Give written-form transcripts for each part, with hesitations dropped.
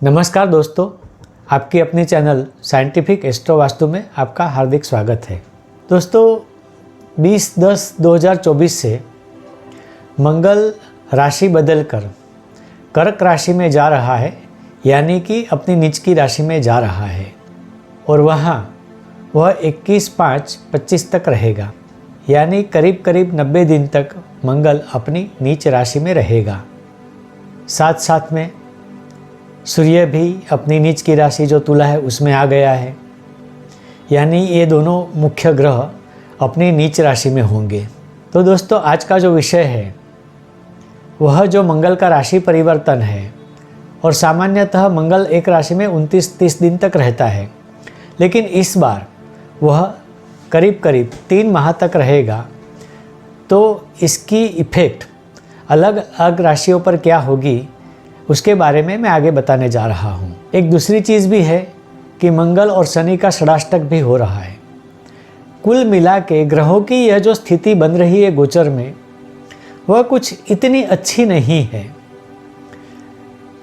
नमस्कार दोस्तों, आपकी अपनी चैनल साइंटिफिक एस्ट्रो वास्तु में आपका हार्दिक स्वागत है। दोस्तों 20/10/2024 से मंगल राशि बदलकर कर्क राशि में जा रहा है, यानी कि अपनी नीच की राशि में जा रहा है और वह 21/5/25 तक रहेगा, यानी करीब करीब 90 दिन तक मंगल अपनी नीच राशि में रहेगा। साथ साथ में सूर्य भी अपनी नीच की राशि जो तुला है उसमें आ गया है, यानी ये दोनों मुख्य ग्रह अपनी नीच राशि में होंगे। तो दोस्तों आज का जो विषय है वह जो मंगल का राशि परिवर्तन है, और सामान्यतः मंगल एक राशि में 29-30 दिन तक रहता है, लेकिन इस बार वह करीब करीब 3 माह तक रहेगा। तो इसकी इफ़ेक्ट अलग अलग राशियों पर क्या होगी उसके बारे में मैं आगे बताने जा रहा हूँ। एक दूसरी चीज़ भी है कि मंगल और शनि का षडाष्टक भी हो रहा है। कुल मिला के ग्रहों की यह जो स्थिति बन रही है गोचर में, वह कुछ इतनी अच्छी नहीं है।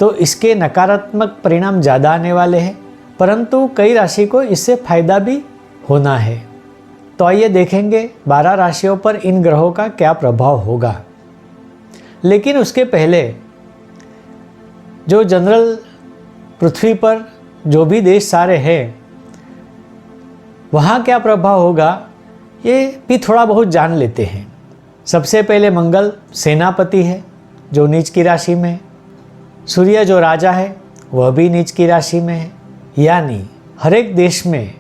तो इसके नकारात्मक परिणाम ज़्यादा आने वाले हैं, परंतु कई राशि को इससे फायदा भी होना है। तो आइए देखेंगे 12 राशियों पर इन ग्रहों का क्या प्रभाव होगा। लेकिन उसके पहले जो जनरल पृथ्वी पर जो भी देश सारे हैं वहाँ क्या प्रभाव होगा ये भी थोड़ा बहुत जान लेते हैं। सबसे पहले मंगल सेनापति है जो नीच की राशि में है। सूर्य जो राजा है वह भी नीच की राशि में है, यानी हर एक देश में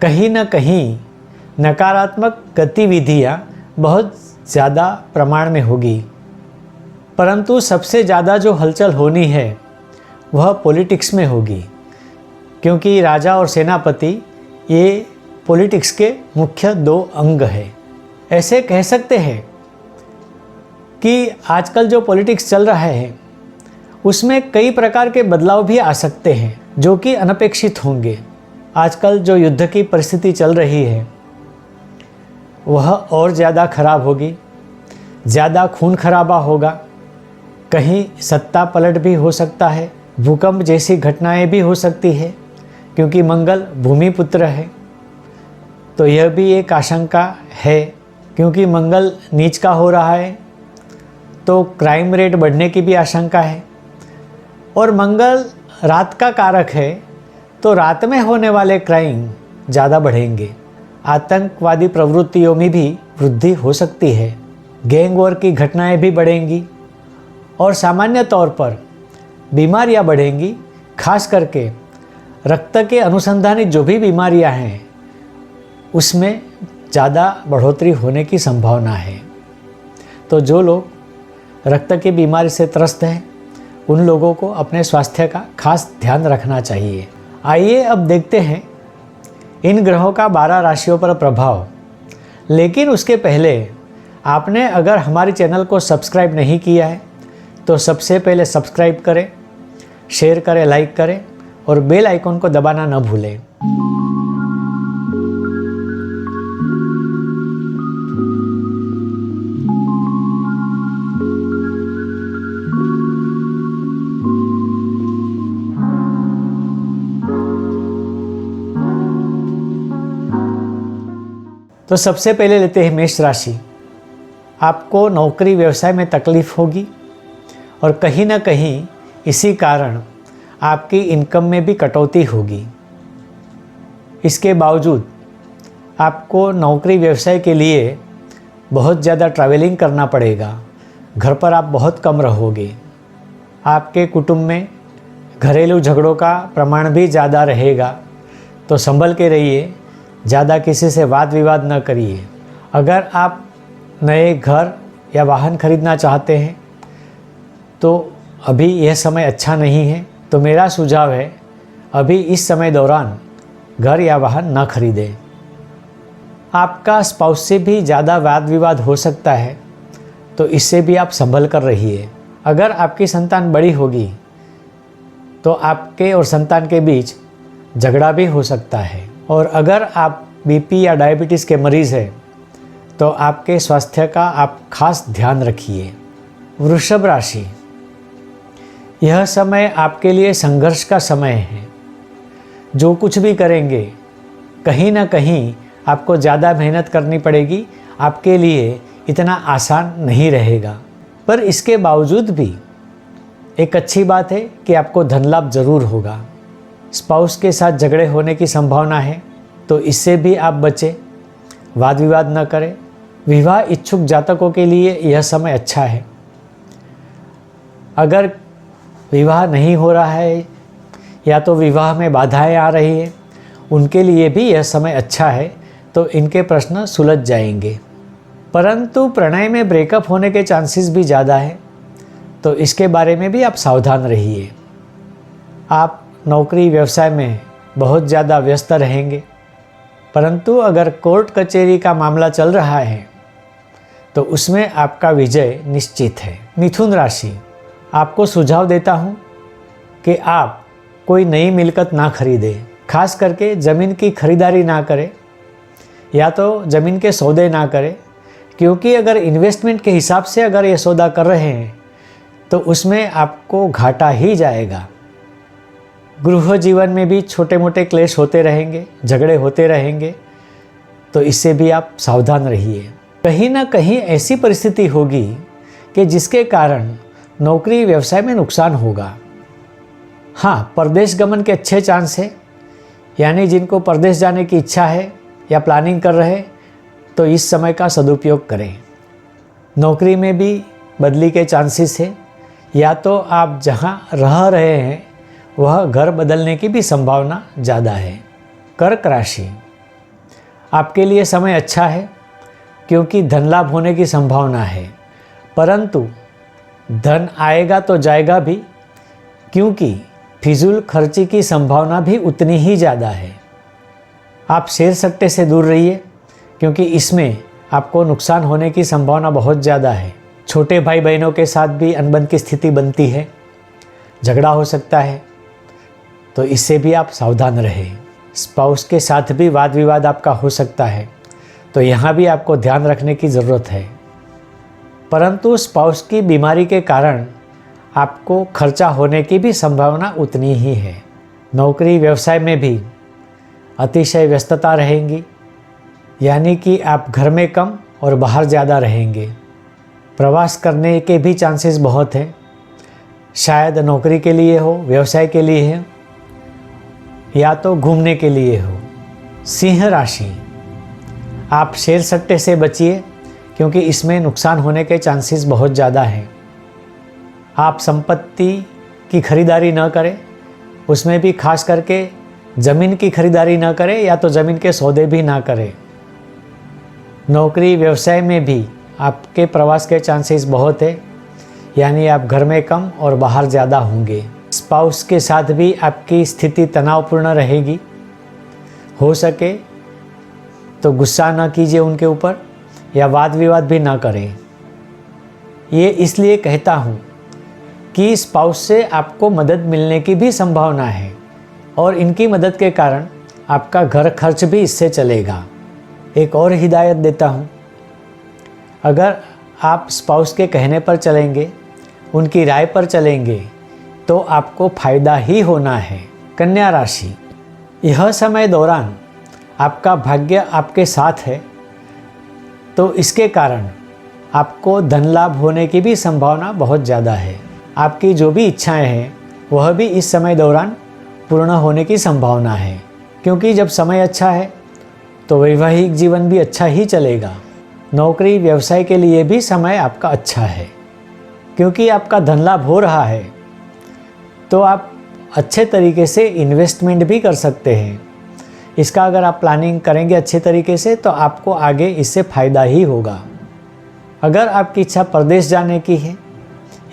कहीं न कहीं नकारात्मक गतिविधियाँ बहुत ज़्यादा प्रमाण में होगी। परंतु सबसे ज़्यादा जो हलचल होनी है वह पॉलिटिक्स में होगी, क्योंकि राजा और सेनापति ये पॉलिटिक्स के मुख्य 2 अंग है। ऐसे कह सकते हैं कि आजकल जो पॉलिटिक्स चल रहा है उसमें कई प्रकार के बदलाव भी आ सकते हैं जो कि अनपेक्षित होंगे। आजकल जो युद्ध की परिस्थिति चल रही है वह और ज़्यादा खराब होगी, ज़्यादा खून खराबा होगा, कहीं सत्ता पलट भी हो सकता है, भूकंप जैसी घटनाएं भी हो सकती है, क्योंकि मंगल भूमिपुत्र है। तो यह भी एक आशंका है, क्योंकि मंगल नीच का हो रहा है तो क्राइम रेट बढ़ने की भी आशंका है। और मंगल रात का कारक है तो रात में होने वाले क्राइम ज़्यादा बढ़ेंगे। आतंकवादी प्रवृत्तियों में भी वृद्धि हो सकती है, गैंग वॉर की घटनाएं भी बढ़ेंगी और सामान्य तौर पर बीमारियां बढ़ेंगी। खास करके रक्त के अनुसंधानी जो भी बीमारियां हैं उसमें ज़्यादा बढ़ोतरी होने की संभावना है। तो जो लोग रक्त की बीमारी से त्रस्त हैं उन लोगों को अपने स्वास्थ्य का खास ध्यान रखना चाहिए। आइए अब देखते हैं इन ग्रहों का 12 राशियों पर प्रभाव। लेकिन उसके पहले आपने अगर हमारे चैनल को सब्सक्राइब नहीं किया है तो सबसे पहले सब्सक्राइब करें, शेयर करें, लाइक करें और बेल आइकन को दबाना न भूलें। तो सबसे पहले लेते हैं मेष राशि। आपको नौकरी व्यवसाय में तकलीफ होगी और कहीं ना कहीं इसी कारण आपकी इनकम में भी कटौती होगी। इसके बावजूद आपको नौकरी व्यवसाय के लिए बहुत ज़्यादा ट्रैवलिंग करना पड़ेगा। घर पर आप बहुत कम रहोगे। आपके कुटुंब में घरेलू झगड़ों का प्रमाण भी ज़्यादा रहेगा, तो संभल के रहिए, ज़्यादा किसी से वाद विवाद न करिए। अगर आप नए घर या वाहन खरीदना चाहते हैं तो अभी यह समय अच्छा नहीं है, तो मेरा सुझाव है अभी इस समय दौरान घर या वाहन न खरीदें। आपका स्पाउस से भी ज़्यादा वाद विवाद हो सकता है, तो इससे भी आप संभल कर रहिए। अगर आपकी संतान बड़ी होगी तो आपके और संतान के बीच झगड़ा भी हो सकता है। और अगर आप बीपी या डायबिटीज़ के मरीज़ हैं तो आपके स्वास्थ्य का आप खास ध्यान रखिए। वृषभ राशि, यह समय आपके लिए संघर्ष का समय है। जो कुछ भी करेंगे कहीं ना कहीं आपको ज़्यादा मेहनत करनी पड़ेगी, आपके लिए इतना आसान नहीं रहेगा। पर इसके बावजूद भी एक अच्छी बात है कि आपको धन लाभ ज़रूर होगा। स्पाउस के साथ झगड़े होने की संभावना है, तो इससे भी आप बचें, वाद विवाद न करें। विवाह इच्छुक जातकों के लिए यह समय अच्छा है। अगर विवाह नहीं हो रहा है या तो विवाह में बाधाएं आ रही है, उनके लिए भी यह समय अच्छा है, तो इनके प्रश्न सुलझ जाएंगे। परंतु प्रणय में ब्रेकअप होने के चांसेस भी ज़्यादा है, तो इसके बारे में भी आप सावधान रहिए। आप नौकरी व्यवसाय में बहुत ज़्यादा व्यस्त रहेंगे, परंतु अगर कोर्ट कचहरी का मामला चल रहा है तो उसमें आपका विजय निश्चित है। मिथुन राशि, आपको सुझाव देता हूँ कि आप कोई नई मिलकत ना खरीदें, खास करके ज़मीन की खरीदारी ना करें या तो ज़मीन के सौदे ना करें, क्योंकि अगर इन्वेस्टमेंट के हिसाब से अगर ये सौदा कर रहे हैं तो उसमें आपको घाटा ही जाएगा। गृह जीवन में भी छोटे मोटे क्लेश होते रहेंगे, झगड़े होते रहेंगे, तो इससे भी आप सावधान रहिए। कहीं ना कहीं ऐसी परिस्थिति होगी कि जिसके कारण नौकरी व्यवसाय में नुकसान होगा। हाँ, परदेश गमन के अच्छे चांस है, यानी जिनको परदेश जाने की इच्छा है या प्लानिंग कर रहे तो इस समय का सदुपयोग करें। नौकरी में भी बदली के चांसेस है, या तो आप जहाँ रह रहे हैं वह घर बदलने की भी संभावना ज़्यादा है। कर्क राशि, आपके लिए समय अच्छा है क्योंकि धन लाभ होने की संभावना है, परंतु धन आएगा तो जाएगा भी, क्योंकि फिजूल खर्ची की संभावना भी उतनी ही ज़्यादा है। आप शेयर सट्टे से दूर रहिए, क्योंकि इसमें आपको नुकसान होने की संभावना बहुत ज़्यादा है। छोटे भाई बहनों के साथ भी अनबन की स्थिति बनती है, झगड़ा हो सकता है, तो इससे भी आप सावधान रहें। स्पाउस के साथ भी वाद विवाद आपका हो सकता है, तो यहाँ भी आपको ध्यान रखने की ज़रूरत है। परंतु स्पाउस की बीमारी के कारण आपको खर्चा होने की भी संभावना उतनी ही है। नौकरी व्यवसाय में भी अतिशय व्यस्तता रहेंगी, यानी कि आप घर में कम और बाहर ज़्यादा रहेंगे। प्रवास करने के भी चांसेस बहुत हैं, शायद नौकरी के लिए हो, व्यवसाय के लिए हो, या तो घूमने के लिए हो। सिंह राशि, आप शेयर सट्टे से बचिए, क्योंकि इसमें नुकसान होने के चांसेस बहुत ज़्यादा हैं। आप संपत्ति की खरीदारी न करें, उसमें भी खास करके ज़मीन की खरीदारी न करें या तो ज़मीन के सौदे भी ना करें। नौकरी व्यवसाय में भी आपके प्रवास के चांसेस बहुत है, यानी आप घर में कम और बाहर ज़्यादा होंगे। स्पाउस के साथ भी आपकी स्थिति तनावपूर्ण रहेगी। हो सके तो गुस्सा न कीजिए उनके ऊपर, या वाद विवाद भी ना करें। ये इसलिए कहता हूँ कि स्पाउस से आपको मदद मिलने की भी संभावना है, और इनकी मदद के कारण आपका घर खर्च भी इससे चलेगा। एक और हिदायत देता हूँ, अगर आप स्पाउस के कहने पर चलेंगे, उनकी राय पर चलेंगे, तो आपको फ़ायदा ही होना है। कन्या राशि, यह समय दौरान आपका भाग्य आपके साथ है, तो इसके कारण आपको धन लाभ होने की भी संभावना बहुत ज़्यादा है। आपकी जो भी इच्छाएं हैं वह भी इस समय दौरान पूर्ण होने की संभावना है, क्योंकि जब समय अच्छा है तो वैवाहिक जीवन भी अच्छा ही चलेगा। नौकरी व्यवसाय के लिए भी समय आपका अच्छा है, क्योंकि आपका धन लाभ हो रहा है, तो आप अच्छे तरीके से इन्वेस्टमेंट भी कर सकते हैं। इसका अगर आप प्लानिंग करेंगे अच्छे तरीके से, तो आपको आगे इससे फ़ायदा ही होगा। अगर आपकी इच्छा परदेश जाने की है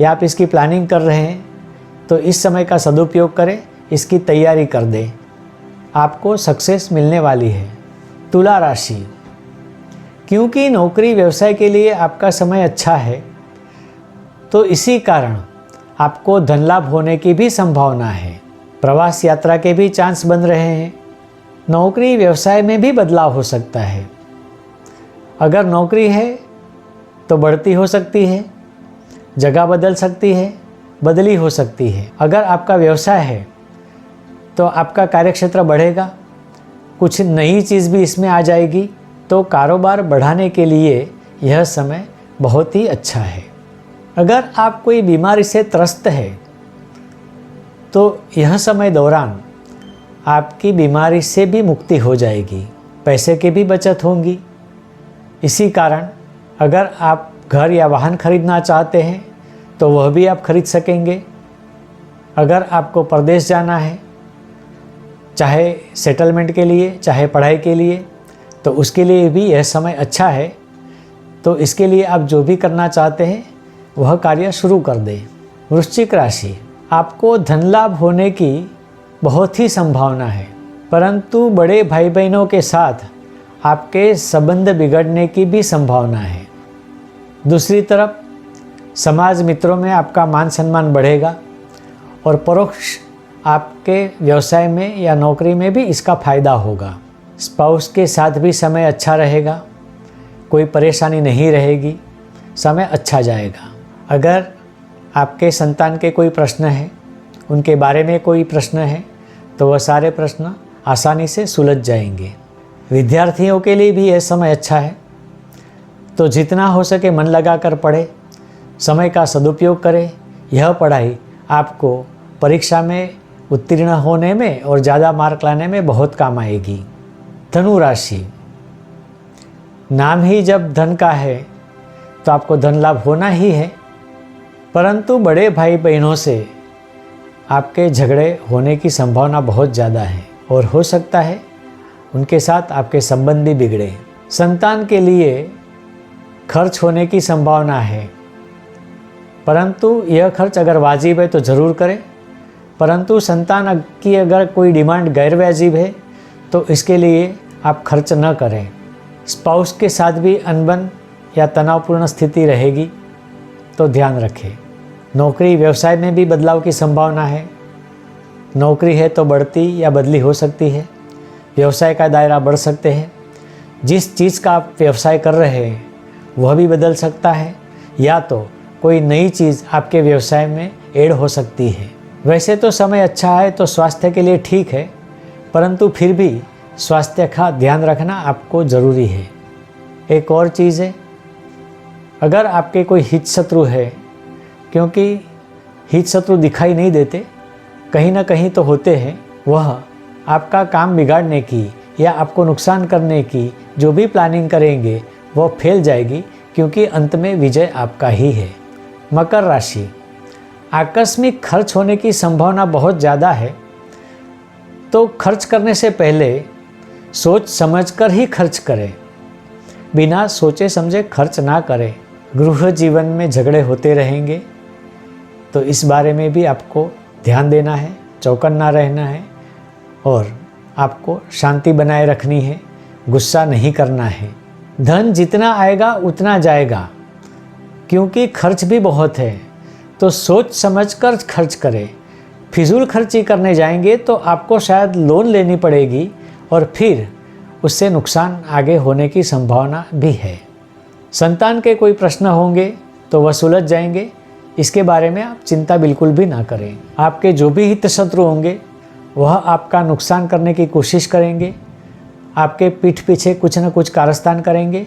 या आप इसकी प्लानिंग कर रहे हैं, तो इस समय का सदुपयोग करें, इसकी तैयारी कर दें, आपको सक्सेस मिलने वाली है। तुला राशि, क्योंकि नौकरी व्यवसाय के लिए आपका समय अच्छा है, तो इसी कारण आपको धन लाभ होने की भी संभावना है। प्रवास यात्रा के भी चांस बन रहे हैं। नौकरी व्यवसाय में भी बदलाव हो सकता है। अगर नौकरी है तो बढ़ती हो सकती है, जगह बदल सकती है, बदली हो सकती है। अगर आपका व्यवसाय है तो आपका कार्यक्षेत्र बढ़ेगा, कुछ नई चीज़ भी इसमें आ जाएगी, तो कारोबार बढ़ाने के लिए यह समय बहुत ही अच्छा है। अगर आप कोई बीमारी से त्रस्त है तो यह समय दौरान आपकी बीमारी से भी मुक्ति हो जाएगी, पैसे की भी बचत होंगी। इसी कारण अगर आप घर या वाहन खरीदना चाहते हैं तो वह भी आप खरीद सकेंगे। अगर आपको प्रदेश जाना है, चाहे सेटलमेंट के लिए चाहे पढ़ाई के लिए, तो उसके लिए भी यह समय अच्छा है। तो इसके लिए आप जो भी करना चाहते हैं वह कार्य शुरू कर दें। वृश्चिक राशि, आपको धन लाभ होने की बहुत ही संभावना है, परंतु बड़े भाई बहनों के साथ आपके संबंध बिगड़ने की भी संभावना है। दूसरी तरफ समाज मित्रों में आपका मान सम्मान बढ़ेगा और परोक्ष आपके व्यवसाय में या नौकरी में भी इसका फायदा होगा। स्पाउस के साथ भी समय अच्छा रहेगा, कोई परेशानी नहीं रहेगी, समय अच्छा जाएगा। अगर आपके संतान के कोई प्रश्न है, उनके बारे में कोई प्रश्न है, तो वह सारे प्रश्न आसानी से सुलझ जाएंगे। विद्यार्थियों के लिए भी यह समय अच्छा है, तो जितना हो सके मन लगाकर पढ़े, समय का सदुपयोग करें। यह पढ़ाई आपको परीक्षा में उत्तीर्ण होने में और ज़्यादा मार्क लाने में बहुत काम आएगी। धनु राशि, नाम ही जब धन का है तो आपको धन लाभ होना ही है, परंतु बड़े भाई बहनों से आपके झगड़े होने की संभावना बहुत ज़्यादा है और हो सकता है उनके साथ आपके संबंध भी बिगड़े। संतान के लिए खर्च होने की संभावना है, परंतु यह खर्च अगर वाजिब है तो ज़रूर करें, परंतु संतान की अगर कोई डिमांड गैर वाजिब है तो इसके लिए आप खर्च न करें। स्पाउस के साथ भी अनबन या तनावपूर्ण स्थिति रहेगी, तो ध्यान रखें। नौकरी व्यवसाय में भी बदलाव की संभावना है। नौकरी है तो बढ़ती या बदली हो सकती है, व्यवसाय का दायरा बढ़ सकते हैं। जिस चीज़ का आप व्यवसाय कर रहे हैं वह भी बदल सकता है, या तो कोई नई चीज़ आपके व्यवसाय में ऐड हो सकती है। वैसे तो समय अच्छा है तो स्वास्थ्य के लिए ठीक है, परंतु फिर भी स्वास्थ्य का ध्यान रखना आपको ज़रूरी है। एक और चीज़ है, अगर आपके कोई हित शत्रु है, क्योंकि हित शत्रु दिखाई नहीं देते, कहीं ना कहीं तो होते हैं, वह आपका काम बिगाड़ने की या आपको नुकसान करने की जो भी प्लानिंग करेंगे वह फेल जाएगी, क्योंकि अंत में विजय आपका ही है। मकर राशि, आकस्मिक खर्च होने की संभावना बहुत ज़्यादा है, तो खर्च करने से पहले सोच समझकर ही खर्च करें, बिना सोचे समझे खर्च ना करें। गृह जीवन में झगड़े होते रहेंगे, तो इस बारे में भी आपको ध्यान देना है, चौकन्ना रहना है और आपको शांति बनाए रखनी है, गुस्सा नहीं करना है। धन जितना आएगा उतना जाएगा, क्योंकि खर्च भी बहुत है, तो सोच समझकर खर्च करें। फिजूल खर्ची करने जाएंगे तो आपको शायद लोन लेनी पड़ेगी और फिर उससे नुकसान आगे होने की संभावना भी है। संतान के कोई प्रश्न होंगे तो वह सुलझ जाएंगे, इसके बारे में आप चिंता बिल्कुल भी ना करें। आपके जो भी हित शत्रु होंगे वह आपका नुकसान करने की कोशिश करेंगे, आपके पीठ पीछे कुछ न कुछ कारस्तान करेंगे,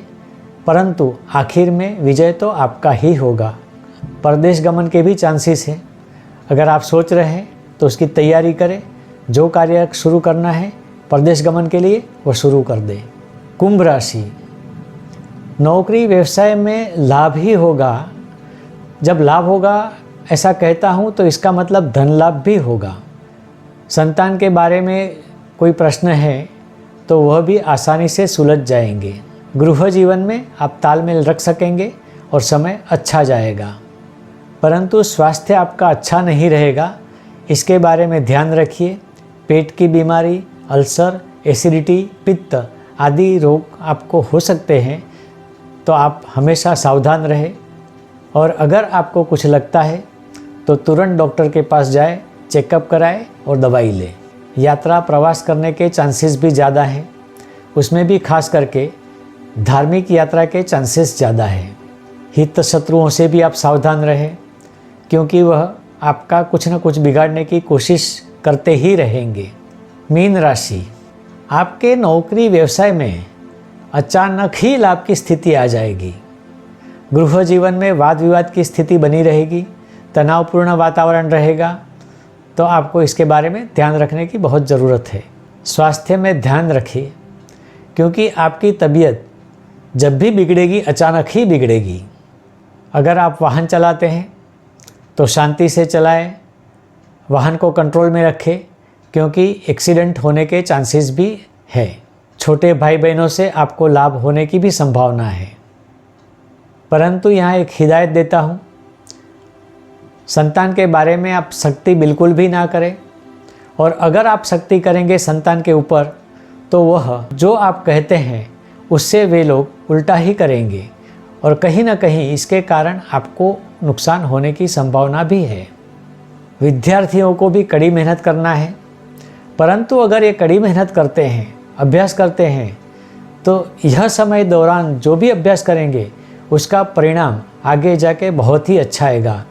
परंतु आखिर में विजय तो आपका ही होगा। परदेश गमन के भी चांसेस हैं। अगर आप सोच रहे हैं तो उसकी तैयारी करें। जो कार्य शुरू करना है परदेश गमन के लिए वो शुरू कर दें। कुंभ राशि, नौकरी व्यवसाय में लाभ ही होगा। जब लाभ होगा ऐसा कहता हूँ तो इसका मतलब धन लाभ भी होगा। संतान के बारे में कोई प्रश्न है तो वह भी आसानी से सुलझ जाएंगे। गृह जीवन में आप तालमेल रख सकेंगे और समय अच्छा जाएगा, परंतु स्वास्थ्य आपका अच्छा नहीं रहेगा, इसके बारे में ध्यान रखिए। पेट की बीमारी, अल्सर, एसिडिटी, पित्त आदि रोग आपको हो सकते हैं, तो आप हमेशा सावधान रहें। और अगर आपको कुछ लगता है तो तुरंत डॉक्टर के पास जाए, चेकअप कराए और दवाई लें। यात्रा प्रवास करने के चांसेस भी ज़्यादा हैं, उसमें भी खास करके धार्मिक यात्रा के चांसेस ज़्यादा है। हित शत्रुओं से भी आप सावधान रहें, क्योंकि वह आपका कुछ न कुछ बिगाड़ने की कोशिश करते ही रहेंगे। मीन राशि, आपके नौकरी व्यवसाय में अचानक ही लाभ की स्थिति आ जाएगी। गृह जीवन में वाद विवाद की स्थिति बनी रहेगी, तनावपूर्ण वातावरण रहेगा, तो आपको इसके बारे में ध्यान रखने की बहुत ज़रूरत है। स्वास्थ्य में ध्यान रखिए, क्योंकि आपकी तबीयत जब भी बिगड़ेगी अचानक ही बिगड़ेगी। अगर आप वाहन चलाते हैं तो शांति से चलाएं, वाहन को कंट्रोल में रखें, क्योंकि एक्सीडेंट होने के चांसेस भी है। छोटे भाई बहनों से आपको लाभ होने की भी संभावना है। परंतु यहाँ एक हिदायत देता हूँ, संतान के बारे में आप सख्ती बिल्कुल भी ना करें, और अगर आप सख्ती करेंगे संतान के ऊपर तो वह जो आप कहते हैं उससे वे लोग उल्टा ही करेंगे, और कहीं ना कहीं इसके कारण आपको नुकसान होने की संभावना भी है। विद्यार्थियों को भी कड़ी मेहनत करना है, परंतु अगर ये कड़ी मेहनत करते हैं, अभ्यास करते हैं, तो यह समय दौरान जो भी अभ्यास करेंगे उसका परिणाम आगे जाके बहुत ही अच्छा आएगा।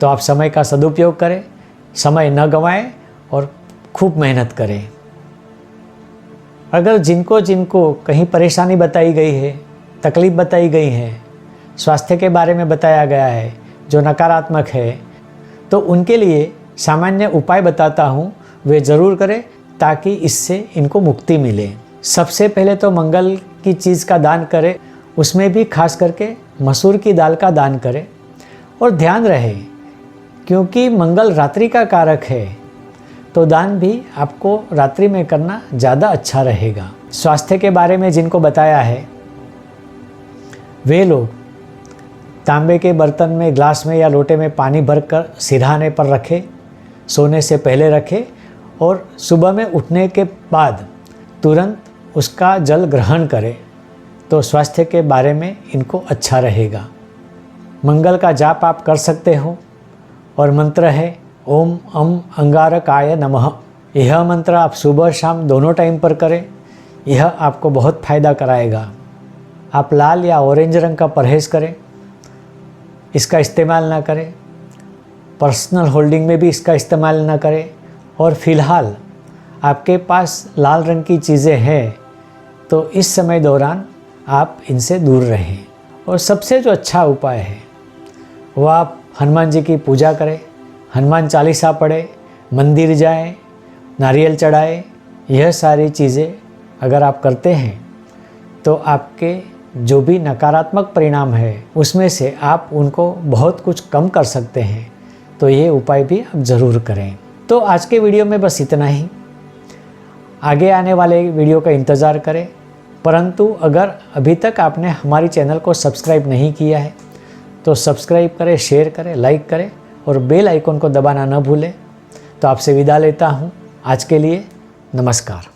तो आप समय का सदुपयोग करें, समय न गंवाएं और खूब मेहनत करें। अगर जिनको जिनको कहीं परेशानी बताई गई है, तकलीफ़ बताई गई है, स्वास्थ्य के बारे में बताया गया है जो नकारात्मक है, तो उनके लिए सामान्य उपाय बताता हूँ, वे ज़रूर करें ताकि इससे इनको मुक्ति मिले। सबसे पहले तो मंगल की चीज़ का दान करें, उसमें भी खास करके मसूर की दाल का दान करें। और ध्यान रहे, क्योंकि मंगल रात्रि का कारक है, तो दान भी आपको रात्रि में करना ज़्यादा अच्छा रहेगा। स्वास्थ्य के बारे में जिनको बताया है वे लोग तांबे के बर्तन में, ग्लास में या लोटे में पानी भरकर सिरहाने पर रखें, सोने से पहले रखें, और सुबह में उठने के बाद तुरंत उसका जल ग्रहण करें, तो स्वास्थ्य के बारे में इनको अच्छा रहेगा। मंगल का जाप आप कर सकते हो, और मंत्र है ओम अम अंगारकाय नमः। यह मंत्र आप सुबह शाम दोनों टाइम पर करें, यह आपको बहुत फ़ायदा कराएगा। आप लाल या ऑरेंज रंग का परहेज़ करें, इसका इस्तेमाल ना करें। पर्सनल होल्डिंग में भी इसका इस्तेमाल ना करें। और फ़िलहाल आपके पास लाल रंग की चीज़ें हैं तो इस समय दौरान आप इनसे दूर रहें। और सबसे जो अच्छा उपाय है वह आप हनुमान जी की पूजा करें, हनुमान चालीसा पढ़े, मंदिर जाएं, नारियल चढ़ाएं। यह सारी चीज़ें अगर आप करते हैं तो आपके जो भी नकारात्मक परिणाम है उसमें से आप उनको बहुत कुछ कम कर सकते हैं। तो ये उपाय भी आप ज़रूर करें। तो आज के वीडियो में बस इतना ही। आगे आने वाले वीडियो का इंतज़ार करें, परंतु अगर अभी तक आपने हमारी चैनल को सब्सक्राइब नहीं किया है तो सब्सक्राइब करें, शेयर करें, लाइक करें और बेल आइकन को दबाना न भूलें। तो आपसे विदा लेता हूँ। आज के लिए नमस्कार।